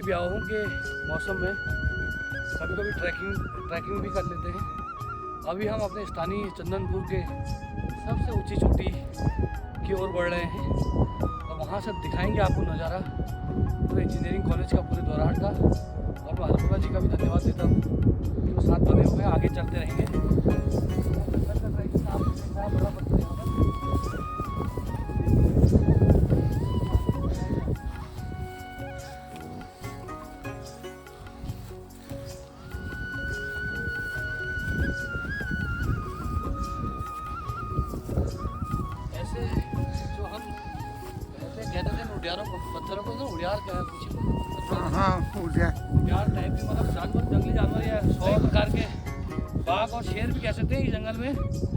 ब्याहों के मौसम में कभी कभी ट्रैकिंग भी कर लेते हैं। अभी हम अपने स्थानीय चंदनपुर के सबसे ऊंची चोटी की ओर बढ़ रहे हैं और वहाँ से दिखाएंगे आपको नज़ारा पूरे इंजीनियरिंग कॉलेज का, पूरे दोराहाट का। और मैं हरपुरा जी का भी धन्यवाद देता हूँ जो साथ बने हुए हैं, आगे चलते रहेंगे। ऐसे जो हम कहते थे उड़ियारों को, पत्थरों को ना उड़ियार क्या कुछ उड़ियार टाइप के मतलब जानवर, जंगली जानवर या 100 प्रकार के बाघ और शेर भी कह सकते हैं इस जंगल में।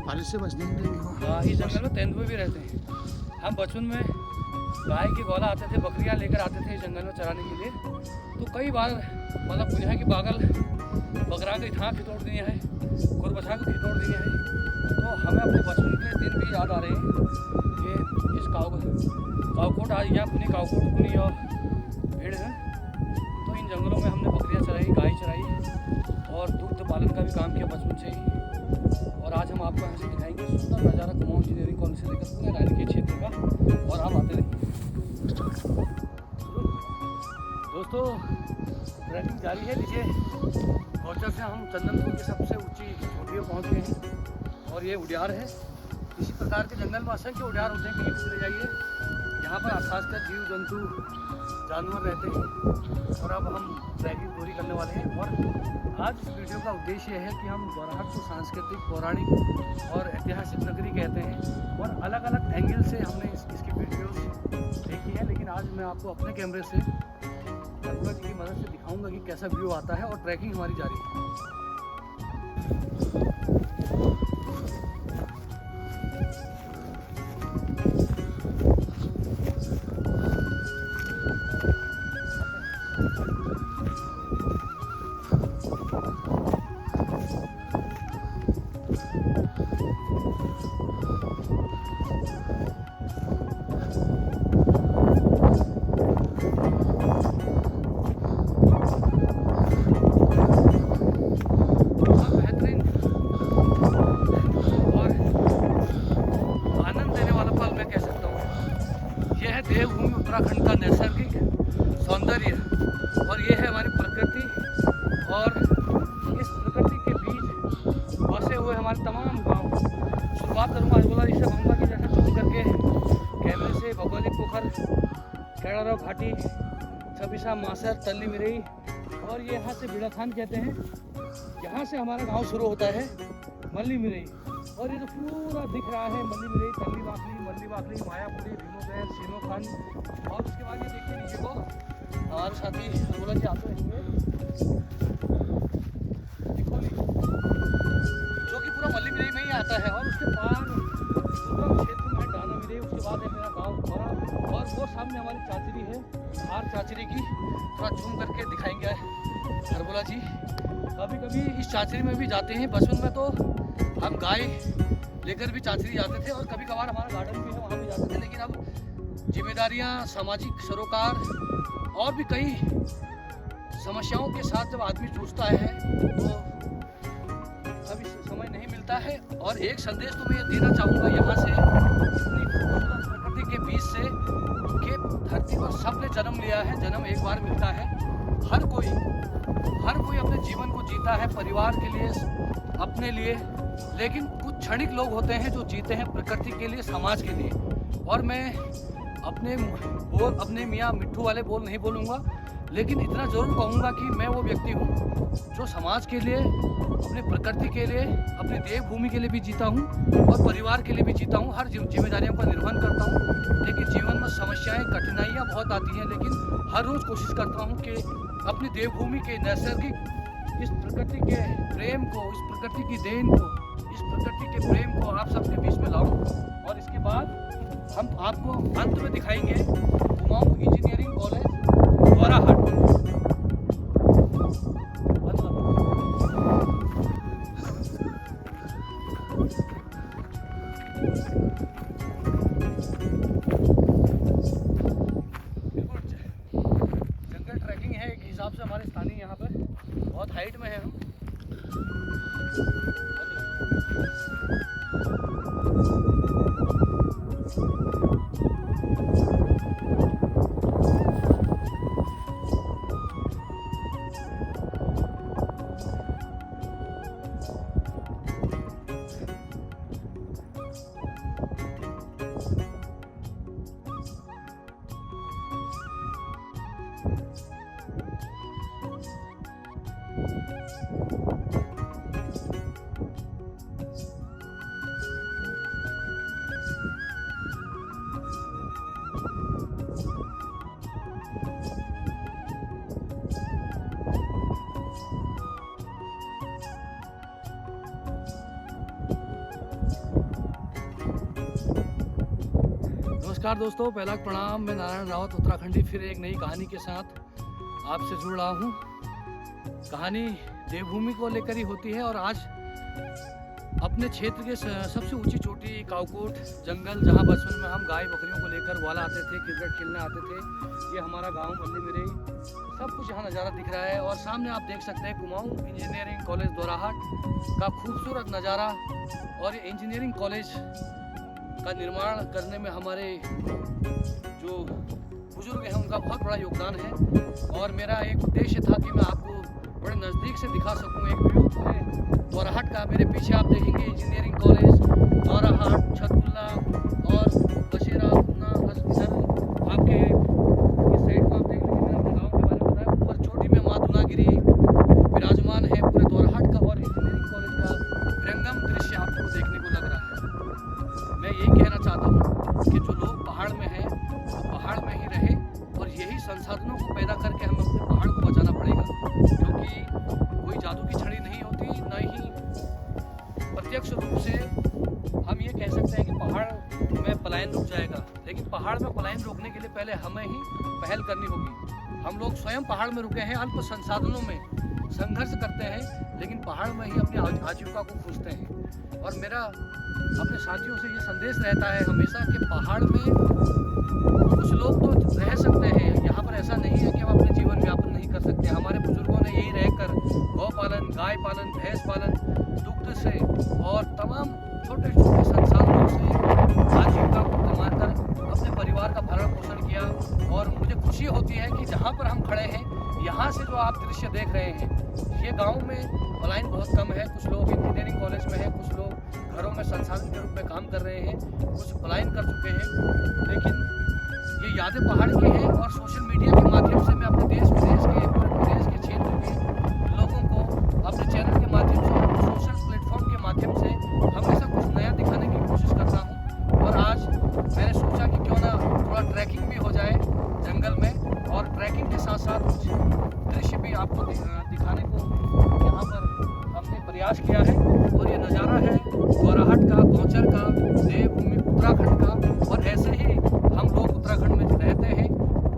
बारिश से बचने के लिए हाँ, इस जंगल में तेंदुए भी रहते हैं। हम बचपन में गाय के गोला आते थे, बकरियां लेकर आते थे इस जंगल में चराने के लिए। तो कई बार मतलब दुनिया की पागल बकरा की थां खितोड़ दिए हैं, खुरबसा को खितोड़ दिए हैं। तो हमें अपने बचपन के दिन भी याद आ रहे हैं कि इस कावकोट आज यहाँ पुनी कावकोट पुनी और भेड़ है। तो इन जंगलों में हमने बकरियाँ चराई, गाय चराई और दुग्ध पालन का भी काम किया बचपन से ही। और आज हम आपको यहाँ से दिखाएंगे सुंदर नज़ारा कुमाऊं इंजीनियरिंग कॉलेज से लेकर पूरे राजकीय क्षेत्र का। और आप आते रहेंगे दोस्तों, ट्रैकिंग जारी है। नीचे गौचर से हम चंदनपुर की सबसे ऊंची चोटियों पहुँच गए हैं और ये उड़ियार है। इसी प्रकार के जंगल में असंख्य उड़ियार होते हैं, कहीं भी चले जाइए। यहाँ पर खासकर जीव जंतु जानवर रहते हैं। और अब हम ट्रैकिंग पूरी करने वाले हैं। और आज इस वीडियो का उद्देश्य है कि हम दोराहाट को सांस्कृतिक, पौराणिक और ऐतिहासिक नगरी कहते हैं और अलग अलग एंगल से हमने इसकी वीडियोस देखी है। लेकिन आज मैं आपको अपने कैमरे से हरपुरा जी की मदद से दिखाऊंगा कि कैसा व्यू आता है। और ट्रैकिंग हमारी जारी है। देवभूमि उत्तराखंड का नैसर्गिक सौंदर्य और ये है हमारी प्रकृति। और इस प्रकृति के बीच बसे हुए हमारे तमाम गांव। शुरुआत करूँगा हरपुरा जी से, कहूँगा कि जैसे चुप करके कैमरे से भौगोलिक पोखर, कैड़ाराव घाटी, छबिसा, मासर, तल्ली मिरई और ये यहाँ से बिड़ाखान कहते हैं। यहाँ से हमारा गाँव शुरू होता है, मल्ली मिरई। और ये जो पूरा दिख रहा है मल्ली मिरई, तल्ली वाकली, मल्ली वाकली, मायापुरी, भीमोगैर, सीनोखंड। और उसके बाद ये देखिए नीचे को हमारे साथी हरपुरा जी आते रहेंगे, जो कि पूरा मल्ली मिरई में ही आता है। और उसके पार दुर्गम क्षेत्र में है डाना मिरई। उसके बाद है मेरा गाँव घोरा। और वो सामने हमारी चाचरी है, हार चाचरी की थोड़ा झूम करके दिखाएंगे हरपुरा जी। कभी कभी इस चाचरी में भी जाते हैं। बचपन में तो हम गाय लेकर भी चाचरी जाते थे और कभी कभार हमारा गार्डन भी है, वहाँ भी जाते थे। लेकिन अब जिम्मेदारियाँ, सामाजिक सरोकार और भी कई समस्याओं के साथ जब आदमी जूझता है तो कभी समय नहीं मिलता है। और एक संदेश तो मैं ये देना चाहूँगा यहाँ से, इतनी खूबसूरत प्रकृति के बीच से, कि धरती पर सबने जन्म लिया है, जन्म एक बार मिलता है। हर कोई अपने जीवन को जीता है परिवार के लिए, अपने लिए। लेकिन कुछ क्षणिक लोग होते हैं जो जीते हैं प्रकृति के लिए, समाज के लिए। और मैं अपने मियाँ मिट्ठू वाले बोल नहीं बोलूँगा, लेकिन इतना ज़रूर कहूँगा कि मैं वो व्यक्ति हूँ जो समाज के लिए, अपने प्रकृति के लिए, अपनी देवभूमि के लिए भी जीता हूँ और परिवार के लिए भी जीता हूँ। हर जिम्मेदारियों का निर्वहन करता हूँ। लेकिन जीवन में समस्याएं, कठिनाइयाँ बहुत आती हैं, लेकिन हर रोज़ कोशिश करता हूँ कि अपनी देवभूमि के नैसर्गिक इस प्रकृति के प्रेम को, इस प्रकृति की देन को, इस प्रकृति के प्रेम को आप सबके बीच में लाऊं। और इसके बाद हम आपको अंत में दिखाएंगे कुमाऊं इंजीनियरिंग कॉलेज दोराहाट। जंगल ट्रैकिंग है, के हिसाब से हमारे स्थानीय यहाँ पर बहुत हाइट में है हम। नमस्कार दोस्तों, पहला प्रणाम। मैं नारायण रावत उत्तराखंडी फिर एक नई कहानी के साथ आपसे जुड़ रहा हूँ। कहानी देवभूमि को लेकर ही होती है और आज अपने क्षेत्र के सबसे ऊंची चोटी कावकोट जंगल, जहाँ बचपन में हम गाय बकरियों को लेकर वाला आते थे, क्रिकेट खेलने आते थे। ये हमारा गांव बल्ली मिरई, सब कुछ यहाँ नज़ारा दिख रहा है। और सामने आप देख सकते हैं कुमाऊं इंजीनियरिंग कॉलेज दोराहाट का खूबसूरत नज़ारा। और ये इंजीनियरिंग कॉलेज का निर्माण करने में हमारे जो बुजुर्ग हैं उनका बहुत बड़ा योगदान है। और मेरा एक उद्देश्य था कि मैं आपको बड़े नज़दीक से दिखा सकूं एक व्यू पूरे दोराहाट का। मेरे पीछे आप देखेंगे इंजीनियरिंग कॉलेज दोराहाट, छतुल्ला और बशीरा, गुना, इधर आपके इस साइड को आप देख लीजिए। मैंने अपने गाँव के बारे में बताया। ऊपर चोटी में माँ दुनागिरी विराजमान है पूरे दोराहाट का। और इंजीनियरिंग कॉलेज का विरंगम दृश्य आपको देखने को लग रहा है। मैं यही कहना चाहता हूँ कि जो लोग पहाड़ में हैं वो पहाड़ में ही रहे और यही संसाधनों को पैदा करके हमें अपने पहाड़ को बचाना पड़ेगा। क्योंकि कोई जादू की छड़ी नहीं होती, न ही प्रत्यक्ष रूप से हम ये कह सकते हैं कि पहाड़ में पलायन रुक जाएगा। लेकिन पहाड़ में पलायन रोकने के लिए पहले हमें ही पहल करनी होगी। हम लोग स्वयं पहाड़ में रुके हैं, अल्प संसाधनों में संघर्ष करते हैं, लेकिन पहाड़ में ही अपनी आजीविका को खोजते हैं। और मेरा अपने साथियों से ये संदेश रहता है हमेशा कि पहाड़ में कुछ लोग तो रह सकते हैं, यहाँ पर ऐसा नहीं है कि हम अपने जीवन यापन नहीं कर सकते। हमारे बुजुर्गों ने यही रहकर गौ पालन, गाय पालन, भैंस पालन, दुग्ध से और तमाम छोटे छोटे संसाधनों से आजीविका को कमाकर अपने परिवार का भरण पोषण किया। और मुझे खुशी होती है कि जहाँ पर हम खड़े हैं, यहाँ से जो आप दृश्य देख रहे हैं, ये गाँव में पलायन बहुत कम है। कुछ लोग इंजीनियरिंग कॉलेज में हैं, कुछ लोग घरों में संसाधन के रूप में काम कर रहे हैं, कुछ पलायन कर चुके हैं। लेकिन ये यादें पहाड़ की हैं। और सोशल मीडिया के माध्यम से मैं अपने देश विदेश के, पूरे प्रदेश के क्षेत्र के लोगों को अपने चैनल के माध्यम से, सोशल प्लेटफॉर्म के माध्यम से हमेशा कुछ नया दिखाने की कोशिश करता हूँ। और आज मैंने सोचा कि क्यों ना थोड़ा ट्रैकिंग भी हो जाए जंगल में, और ट्रैकिंग के साथ साथ कुछ दृश्य भी आपको दिखाने को यहाँ पर हमने प्रयास किया है। और ये नज़ारा है दोराहाट का, गौचर का, देवभूमि उत्तराखंड का। और ऐसे ही हम लोग उत्तराखंड में रहते हैं,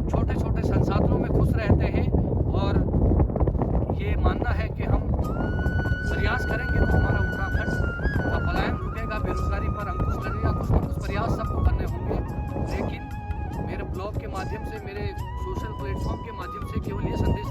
छोटे छोटे संसाधनों में खुश रहते हैं। और ये मानना है कि हम प्रयास करेंगे तो हमारा उत्तराखंड का पलायन रुकेगा, बेरोजगारी पर अंकुश लगेगा। कुछ ना कुछ प्रयास सबको करने होंगे। लेकिन मेरे ब्लॉग के माध्यम से, मेरे सोशल प्लेटफॉर्म के माध्यम से केवल ये संदेश